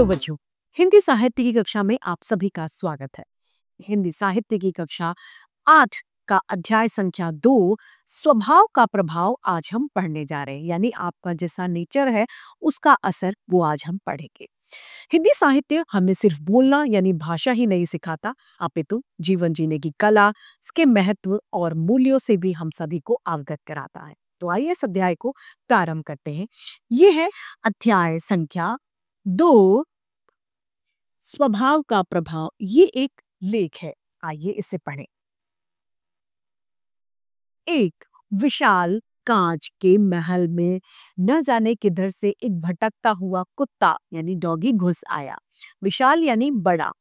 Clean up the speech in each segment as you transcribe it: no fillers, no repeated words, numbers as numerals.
Hello बच्चों, हिंदी साहित्य की कक्षा में आप सभी का स्वागत है। हिंदी साहित्य की कक्षा 8 का अध्याय संख्या 2 स्वभाव का प्रभाव आज हम पढ़ने जा रहे हैं। यानी आपका जैसा नेचर है उसका असर वो आज हम पढ़ेंगे। हिंदी साहित्य हमें सिर्फ बोलना यानी भाषा ही नहीं सिखाता, अपितु जीवन जीने की कला, इसके महत्व और मूल्यों से भी हम सभी को अवगत कराता है। तो आइए इस अध्याय को प्रारंभ करते हैं। ये है अध्याय संख्या 2 स्वभाव का प्रभाव। ये एक लेख है, आइए इसे पढ़ें। एक विशाल कांच के महल में न जाने किधर से एक भटकता हुआ कुत्ता यानी डॉगी घुस आया। विशाल यानी बड़ा।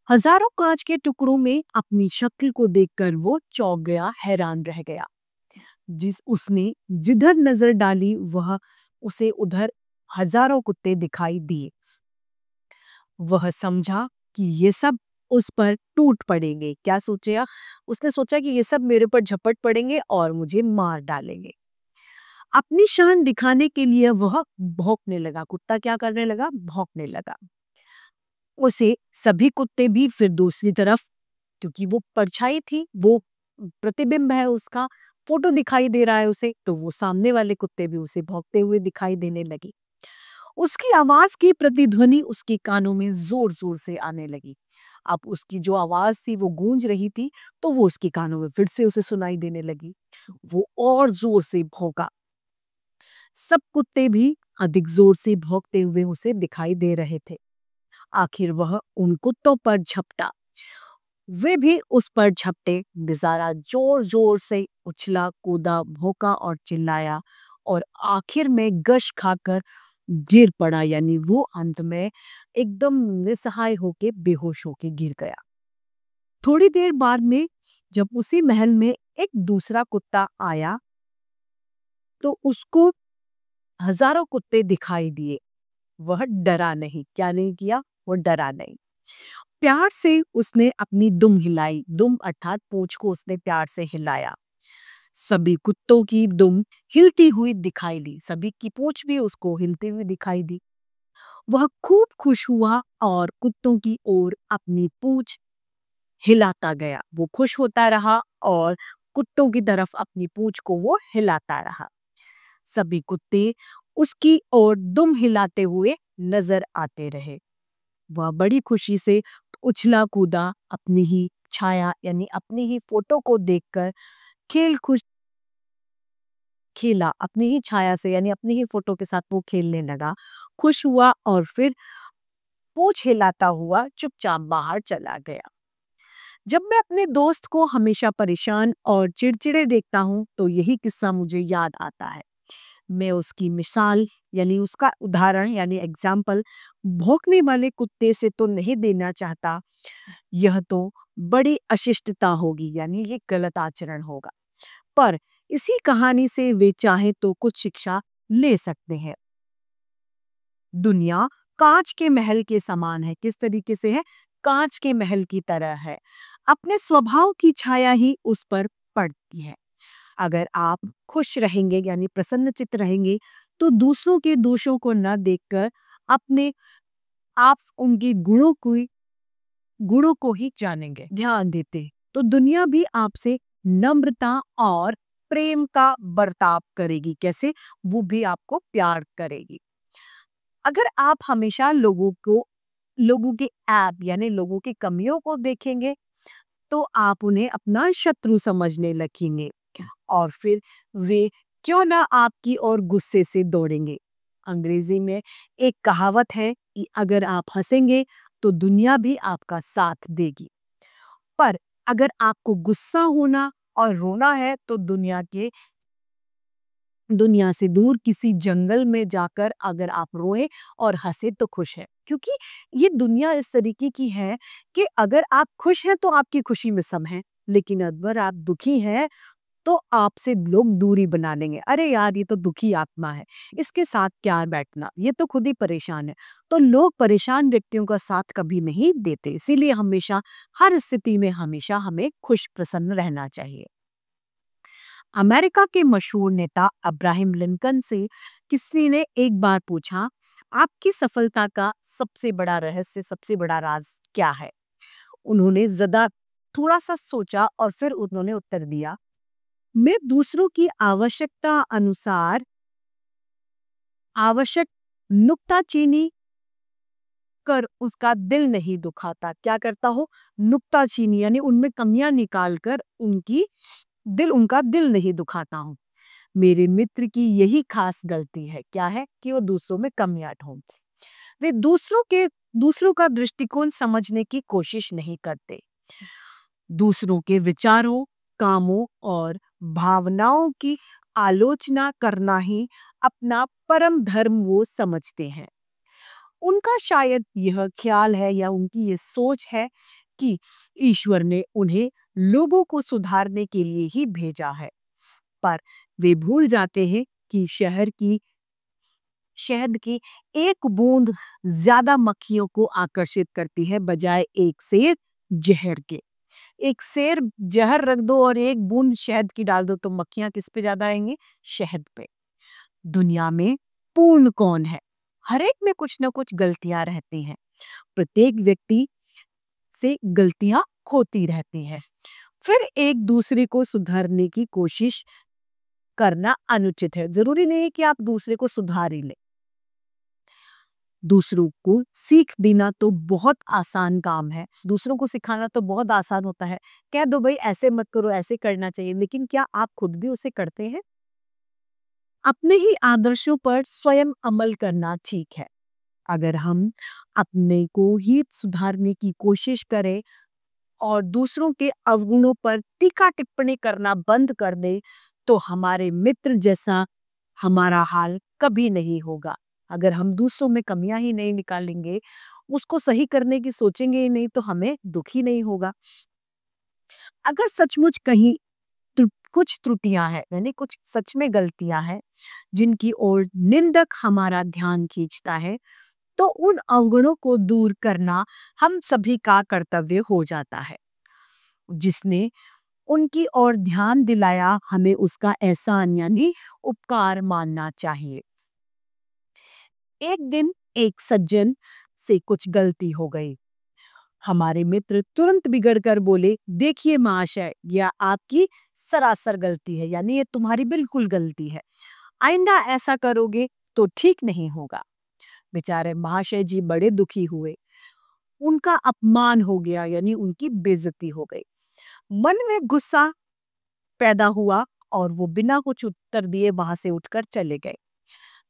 हजारों कांच के टुकड़ों में अपनी शक्ल को देखकर वो चौंक गया, हैरान रह गया। उसने जिधर नजर डाली वह उसे उधर हजारों कुत्ते दिखाई दिए। वह समझा कि ये सब उस पर टूट पड़ेंगे। क्या सोचा? उसने सोचा कि ये सब मेरे पर झपट पड़ेंगे और मुझे मार डालेंगे। अपनी शान दिखाने के लिए वह भौंकने लगा। कुत्ता क्या करने लगा? भौंकने लगा। उसे सभी कुत्ते भी फिर दूसरी तरफ, क्योंकि वो परछाई थी, वो प्रतिबिंब है उसका, फोटो दिखाई दे रहा है उसे, तो वो सामने वाले कुत्ते भी उसे भौंकते हुए दिखाई देने लगे। उसकी आवाज की प्रतिध्वनि उसके कानों में जोर जोर से आने लगी। अब उसकी जो आवाज थी वो गूंज रही थी, तो वो उसके कानों में फिर से उसे सुनाई देने लगी। वो और जोर से भौंका। सब कुत्ते भी अधिक जोर से भौंकते हुए उसे दिखाई दे रहे थे। आखिर वह उन कुत्तों पर झपटा। वे भी उस पर झपटे। बेचारा जोर जोर से उछला, कूदा, भौंका और चिल्लाया और आखिर में गश खाकर गिर पड़ा। यानी वो अंत में एकदम निसहाय होके बेहोश होके गिर गया। थोड़ी देर बाद में जब उसी महल में एक दूसरा कुत्ता आया तो उसको हजारों कुत्ते दिखाई दिए। वह डरा नहीं। क्या नहीं किया? वो डरा नहीं। प्यार से उसने अपनी दुम हिलाई। दुम अर्थात पूंछ को उसने प्यार से हिलाया। सभी कुत्तों की दुम हिलती हुई दिखाई दी। सभी की पूंछ भी उसको हिलती हुई दिखाई दी। वह खूब खुश हुआ और कुत्तों की ओर अपनी पूंछ हिलाता गया। वो खुश होता रहा और कुत्तों की तरफ अपनी पूंछ को वो हिलाता रहा। सभी कुत्ते उसकी ओर दुम हिलाते हुए नजर आते रहे। वह बड़ी खुशी से उछला कूदा, अपनी ही छाया यानी अपनी ही फोटो को देखकर खेला। अपनी ही छाया से यानी अपनी ही फोटो के साथ वो खेलने लगा, खुश हुआ और फिर पूंछ हिलाता हुआ चुपचाप बाहर चला गया। जब मैं अपने दोस्त को हमेशा परेशान और चिड़चिड़े देखता हूँ तो यही किस्सा मुझे याद आता है। मैं उसकी मिसाल यानी उसका उदाहरण यानी एग्जाम्पल भौंकने वाले कुत्ते से तो नहीं देना चाहता। यह तो बड़ी अशिष्टता होगी, यानी ये गलत आचरण होगा। पर इसी कहानी से वे चाहे तो कुछ शिक्षा ले सकते हैं। दुनिया कांच के महल के समान है। किस तरीके से है? कांच के महल की तरह है। अपने स्वभाव की छाया ही उस पर पड़ती है। अगर आप खुश रहेंगे यानी प्रसन्नचित्त रहेंगे तो दूसरों के दोषों को न देखकर अपने आप उनके गुणों को ही जानेंगे, ध्यान देते, तो दुनिया भी आपसे नम्रता और प्रेम का बर्ताव करेगी। कैसे? वो भी आपको प्यार करेगी। अगर आप हमेशा लोगों के ऐप यानी लोगों की कमियों को देखेंगे तो आप उन्हें अपना शत्रु समझने लगेंगे और फिर वे क्यों ना आपकी ओर गुस्से से दौड़ेंगे। अंग्रेजी में एक कहावत है कि अगर आप हंसेंगे तो दुनिया भी आपका साथ देगी, पर अगर आपको गुस्सा होना और रोना है तो दुनिया से दूर किसी जंगल में जाकर अगर आप रोए और हंसे तो खुश है। क्योंकि ये दुनिया इस तरीके की है कि अगर आप खुश हैं तो आपकी खुशी में सब हैं, लेकिन अगर आप दुखी हैं तो आपसे लोग दूरी बना लेंगे। अरे यार, ये तो दुखी आत्मा है, इसके साथ क्या बैठना, ये तो खुद ही परेशान है। तो लोग परेशान व्यक्तियों का साथ कभी नहीं देते। इसीलिए हमेशा हर स्थिति में हमेशा हमें खुश प्रसन्न रहना चाहिए। अमेरिका के मशहूर नेता अब्राहम लिंकन से किसी ने एक बार पूछा, आपकी सफलता का सबसे बड़ा रहस्य, सबसे बड़ा राज क्या है? उन्होंने ज़रा थोड़ा-सा सोचा और फिर उन्होंने उत्तर दिया, मैं दूसरों की आवश्यकता अनुसार आवश्यक नुक्ताचीनी कर उसका दिल नहीं दुखाता। क्या करता हो? नुक्ताचीनी यानी उनमें कमियाँ निकाल कर उनका दिल नहीं दुखाता हूँ। मेरे मित्र की यही खास गलती है। क्या है? कि वो दूसरों में कमियाँ ढूँढते। वे दूसरों का दृष्टिकोण समझने की कोशिश नहीं करते। दूसरों के विचारों, कामों और भावनाओं की आलोचना करना ही अपना परम धर्म वो समझते हैं। उनका शायद यह ख्याल है या उनकी ये सोच है कि ईश्वर ने उन्हें लोगों को सुधारने के लिए ही भेजा है। पर वे भूल जाते हैं कि शहद की एक बूंद ज्यादा मक्खियों को आकर्षित करती है बजाय एक सेर जहर के। एक सेर जहर रख दो और एक बूंद शहद की डाल दो तो मक्खियां किस पे ज्यादा आएंगी? शहद पे। दुनिया में पूर्ण कौन है? हर एक में कुछ ना कुछ गलतियां रहती हैं। प्रत्येक व्यक्ति से गलतियां होती रहती हैं। फिर एक दूसरे को सुधारने की कोशिश करना अनुचित है। जरूरी नहीं है कि आप दूसरे को सुधार ही ले। दूसरों को सीख देना तो बहुत आसान काम है। दूसरों को सिखाना तो बहुत आसान होता है। कह दो भाई ऐसे मत करो, ऐसे करना चाहिए, लेकिन क्या आप खुद भी उसे करते हैं? अपने ही आदर्शों पर स्वयं अमल करना ठीक है। अगर हम अपने को ही सुधारने की कोशिश करें और दूसरों के अवगुणों पर टीका टिप्पणी करना बंद कर दें, तो हमारे मित्र जैसा हमारा हाल कभी नहीं होगा। अगर हम दूसरों में कमियां ही नहीं निकालेंगे, उसको सही करने की सोचेंगे ही नहीं, तो हमें दुख ही नहीं होगा। अगर सचमुच कहीं कुछ त्रुटियां हैं, यानी कुछ सच में गलतियां हैं जिनकी ओर निंदक हमारा ध्यान खींचता है, तो उन अवगुणों को दूर करना हम सभी का कर्तव्य हो जाता है। जिसने उनकी ओर ध्यान दिलाया, हमें उसका एहसान यानी उपकार मानना चाहिए। एक दिन एक सज्जन से कुछ गलती हो गई। हमारे मित्र तुरंत बिगड़कर बोले, देखिए महाशय, यह आपकी सरासर गलती है, यानी ये तुम्हारी बिल्कुल गलती है। आइंदा ऐसा करोगे तो ठीक नहीं होगा। बेचारे महाशय जी बड़े दुखी हुए। उनका अपमान हो गया, यानी उनकी बेइज्जती हो गई। मन में गुस्सा पैदा हुआ और वो बिना कुछ उत्तर दिए वहां से उठकर चले गए।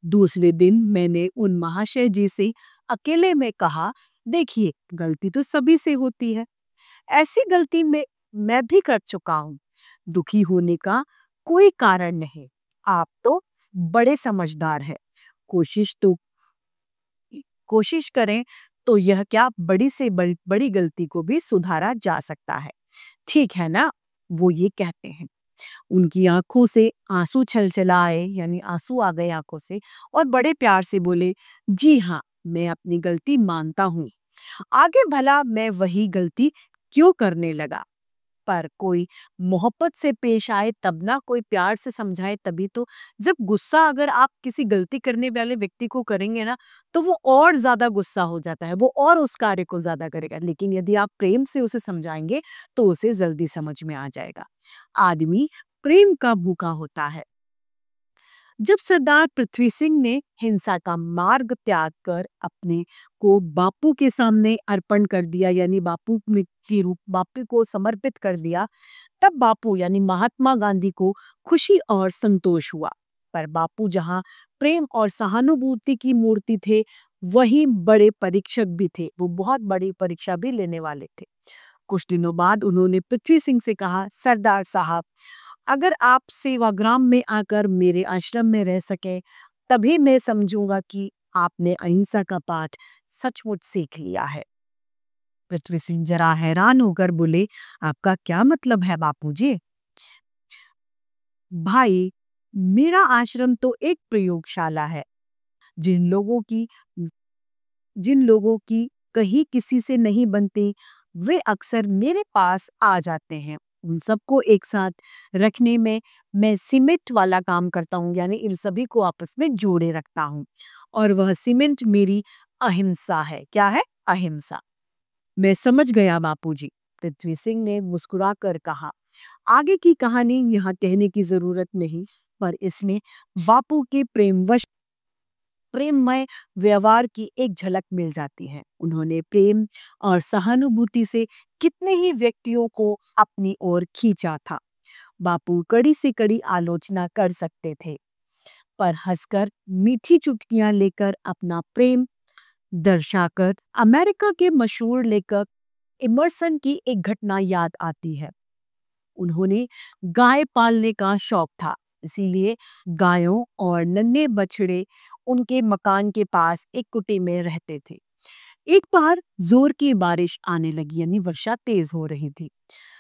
दूसरे दिन मैंने उन महाशय जी से अकेले में कहा, देखिए गलती तो सभी से होती है। ऐसी गलती में मैं भी कर चुका हूँ। दुखी होने का कोई कारण नहीं। आप तो बड़े समझदार हैं। कोशिश तो कोशिश करें तो यह क्या बड़ी से बड़ी गलती को भी सुधारा जा सकता है। ठीक है ना? वो ये कहते हैं। उनकी आंखों से आंसू छलछला आए, यानी आंसू आ गए आंखों से, और बड़े प्यार से बोले, जी हाँ, मैं अपनी गलती मानता हूँ। आगे भला मैं वही गलती क्यों करने लगा? पर कोई मोहब्बत से पेश आए तब ना, कोई प्यार से समझाए तभी तो। जब गुस्सा अगर आप किसी गलती करने वाले व्यक्ति को करेंगे ना, तो वो और ज्यादा गुस्सा हो जाता है, वो और उस कार्य को ज्यादा करेगा। लेकिन यदि आप प्रेम से उसे समझाएंगे तो उसे जल्दी समझ में आ जाएगा। आदमी प्रेम का भूखा होता है। जब सरदार पृथ्वी सिंह ने हिंसा का मार्ग त्याग कर अपने को बापू के सामने अर्पण कर दिया, यानी बापू को समर्पित कर दिया, तब बापू यानी महात्मा गांधी को खुशी और संतोष हुआ। पर बापू जहां प्रेम और सहानुभूति की मूर्ति थे, वहीं बड़े परीक्षक भी थे। वो बहुत बड़ी परीक्षा भी लेने वाले थे। कुछ दिनों बाद उन्होंने पृथ्वी सिंह से कहा, सरदार साहब, अगर आप सेवाग्राम में आकर मेरे आश्रम में रह सके, तभी मैं समझूंगा कि आपने अहिंसा का पाठ सचमुच सीख लिया है। पृथ्वी सिंह जरा हैरान होकर बोले, आपका क्या मतलब है बापूजी? भाई, मेरा आश्रम तो एक प्रयोगशाला है। जिन लोगों की जिन लोगों की कहीं किसी से नहीं बनती, वे अक्सर मेरे पास आ जाते हैं। उन सबको एक साथ रखने में मैं सीमेंट वाला काम करता हूँ, यानी इन सभी को आपस में जोड़े रखता हूँ। और वह सीमेंट मेरी अहिंसा है। क्या है? अहिंसा। मैं समझ गया बापूजी, पृथ्वी सिंह ने मुस्कुराकर कहा। आगे की कहानी यहाँ कहने की जरूरत नहीं, पर इसमें बापू के प्रेममय व्यवहार की एक झलक मिल जाती है। उन्होंने प्रेम और सहानुभूति से कितने ही व्यक्तियों को अपनी ओर खींचा था। बापू कड़ी से कड़ी आलोचना कर सकते थे, पर हंसकर मीठी चुटकियां लेकर अपना प्रेम दर्शाकर अमेरिका के मशहूर लेखक इमर्सन की एक घटना याद आती है। उन्होंने गाय पालने का शौक था, इसीलिए गायों और नन्हे बछड़े उनके मकान के पास एक कुटी में रहते थे। एक बार जोर की बारिश आने लगी, यानी वर्षा तेज हो रही थी।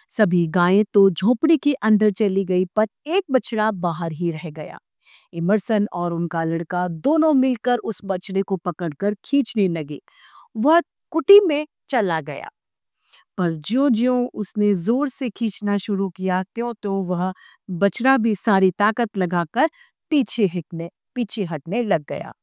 सभी गायें तो झोपड़ी के अंदर चली गई, पर एक बछड़ा बाहर ही रह गया। इमर्सन और उनका लड़का दोनों मिलकर उस बछड़े को पकड़कर खींचने लगे। वह कुटी में चला गया, पर ज्यों-ज्यों उसने जोर से खींचना शुरू किया, त्यों-त्यों वह बछड़ा भी सारी ताकत लगाकर पीछे हटने लग गया।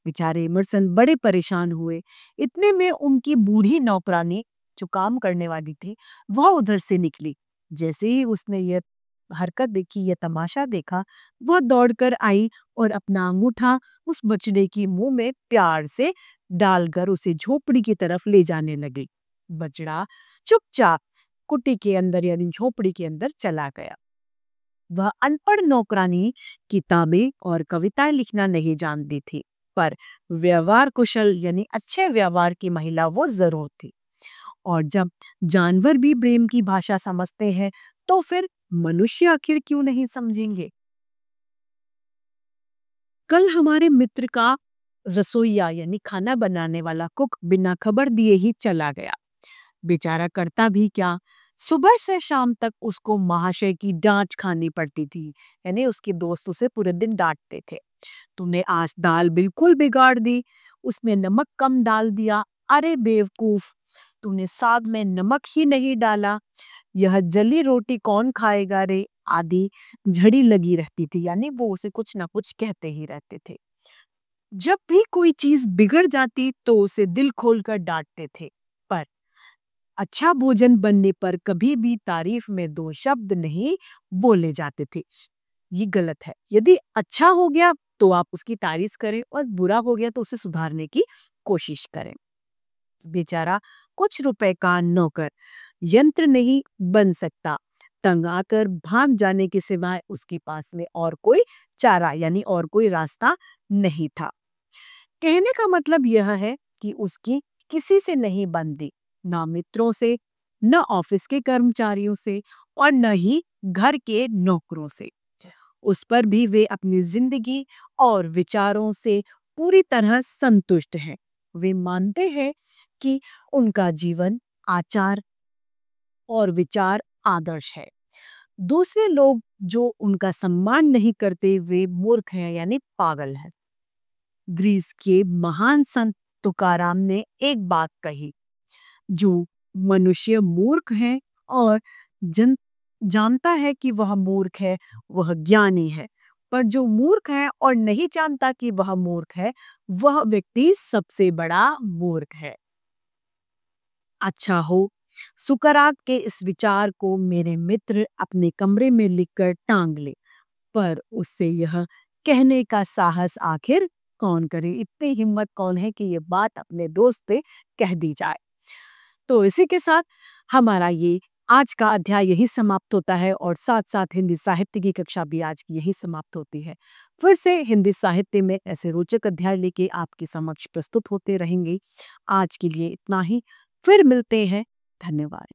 बेचारे इमर्सन बड़े परेशान हुए। इतने में उनकी बूढ़ी नौकरानी, जो काम करने वाली थी, वह उधर से निकली। जैसे ही उसने यह हरकत देखी, यह तमाशा देखा, वह दौड़कर आई और अपना अंगूठा उस बछड़े की मुंह में प्यार से डालकर उसे झोपड़ी की तरफ ले जाने लगी। बछड़ा चुपचाप कुटी के अंदर, यानी झोपड़ी के अंदर चला गया। वह अनपढ़ नौकरानी किताबें और कविताएं लिखना नहीं जानती थी, पर व्यवहार कुशल, यानी अच्छे व्यवहार की महिला वो जरूर थी। और जब जानवर भी प्रेम की भाषा समझते हैं, तो फिर मनुष्य आखिर क्यों नहीं समझेंगे। कल हमारे मित्र का रसोइया, यानी खाना बनाने वाला कुक, बिना खबर दिए ही चला गया। बेचारा करता भी क्या, सुबह से शाम तक उसको महाशय की डांट खानी पड़ती थी, यानी उसके दोस्त उसे पूरे दिन डांटते थे। तूने आज दाल बिल्कुल बिगाड़ दी, उसमें नमक कम डाल दिया, अरे बेवकूफ, तूने साग में नमक ही नहीं डाला, यह जली रोटी कौन खाएगा रे, आदि झड़ी लगी रहती थी। यानी वो उसे कुछ ना कुछ कहते ही रहते थे। जब भी कोई चीज बिगड़ जाती तो उसे दिल खोलकर डांटते थे, पर अच्छा भोजन बनने पर कभी भी तारीफ में दो शब्द नहीं बोले जाते थे। ये गलत है। यदि अच्छा हो गया तो आप उसकी तारीफ करें, और बुरा हो गया तो उसे सुधारने की कोशिश करें। बेचारा कुछ रुपए का नौकर यंत्र नहीं बन सकता। तंग आकर भाग जाने के सिवाय उसके पास में और कोई चारा, यानी और कोई रास्ता नहीं था। कहने का मतलब यह है कि उसकी किसी से नहीं बनती, ना मित्रों से, न ऑफिस के कर्मचारियों से, और न ही घर के नौकरों से। उस पर भी वे अपनी जिंदगी और विचारों से पूरी तरह संतुष्ट हैं। वे मानते हैं कि उनका जीवन, आचार और विचार आदर्श है। दूसरे लोग जो उनका सम्मान नहीं करते, वे मूर्ख हैं, यानी पागल हैं। ग्रीस के महान संत तुकाराम ने एक बात कही, जो मनुष्य मूर्ख है और जन जानता है कि वह मूर्ख है, वह ज्ञानी है। पर जो मूर्ख है और नहीं जानता कि वह मूर्ख है, वह व्यक्ति सबसे बड़ा मूर्ख है। अच्छा हो, सुकरात के इस विचार को मेरे मित्र अपने कमरे में लिखकर टांग ले, पर उससे यह कहने का साहस आखिर कौन करे। इतनी हिम्मत कौन है कि ये बात अपने दोस्त से कह दी जाए। तो इसी के साथ हमारा ये आज का अध्याय यही समाप्त होता है, और साथ साथ हिंदी साहित्य की कक्षा भी आज की यही समाप्त होती है। फिर से हिंदी साहित्य में ऐसे रोचक अध्याय लेके आपके समक्ष प्रस्तुत होते रहेंगे। आज के लिए इतना ही, फिर मिलते हैं। धन्यवाद।